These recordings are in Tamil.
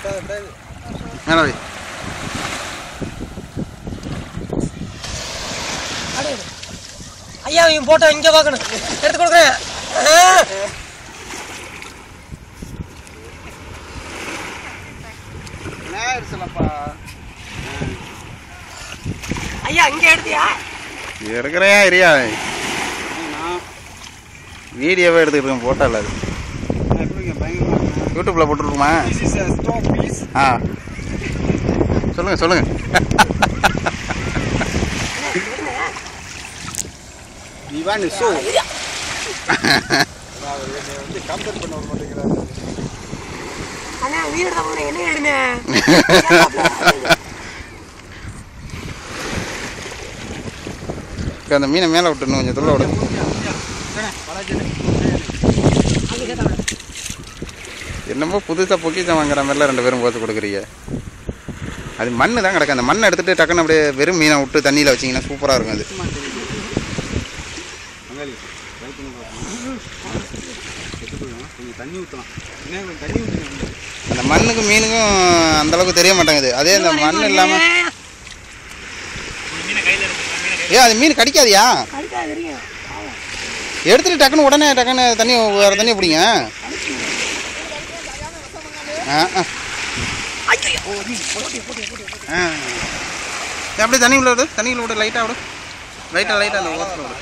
மேலே வை. ஐயா இவன் போட்டோ இங்கே பார்க்கணும், எடுத்து கொடுக்குறேன். ஐயா இங்கே எடுத்தியா? எடுக்கிறையா இரியா, வீடியோவே எடுத்துக்கிட்டு போட்டோ இல்லை அது. யூடியூப்பில் போட்டுருக்குமா? ஆ சொல்லுங்கள் சொல்லுங்கள். அந்த மீனை மேலே விட்டுணும், கொஞ்சம் தொல்லை விடு. என்னமோ புதுசாக பொக்கிச்சம் வாங்குற மாதிரிலாம் 2 பேரும் போட்டு கொடுக்குறீங்க. அது மண்ணு தான் கிடக்கு, அந்த மண்ணை எடுத்துகிட்டு டக்குன்னு அப்படியே வெறும் மீனை விட்டு தண்ணியில் வச்சிங்கன்னா சூப்பராக இருக்கும். அது அந்த மண்ணுக்கும் மீனுக்கும் அந்தளவுக்கு தெரிய மாட்டேங்குது. அதே அந்த மண் இல்லாமல் அது மீன் கடிக்காதியா? எடுத்துட்டு டக்குன்னு உடனே தண்ணி வேறு தண்ணியை பிடிங்க. அப்படியே தண்ணி உள்ள விடு, தண்ணியில் விடு, லைட்டாக விடு, லைட்டாக அந்த ஓரத்தில் விடு.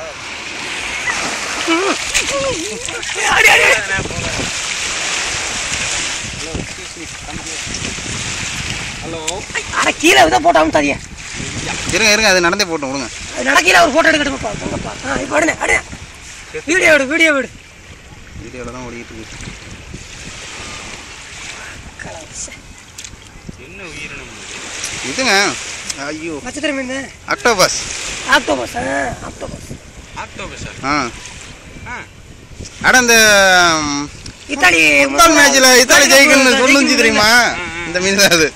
ஹலோ, அட கீழே தான் போட்டு அமுத்தாதீங்க. இருங்க அது நடந்தே போட்டு விடுங்க. நடக்கீழ ஒரு ஃபோட்டோ எடுக்கட்டுப்பா. இப்போ அடுனே வீடியோ விடு. வீடியோவில் தான் ஓடிக்கிட்டு இருக்கு. என்ன உயிரினம் இதுங்க? ஐயோ, நட்சத்திரம் மீன். ஆக்டோபஸ். அட இந்த இத்தாலி மேட்ச்ல இத்தாலி ஜெயிக்கணும்னு சொல்லுச்சு தெரியுமா? இந்த மீன் தான் அது.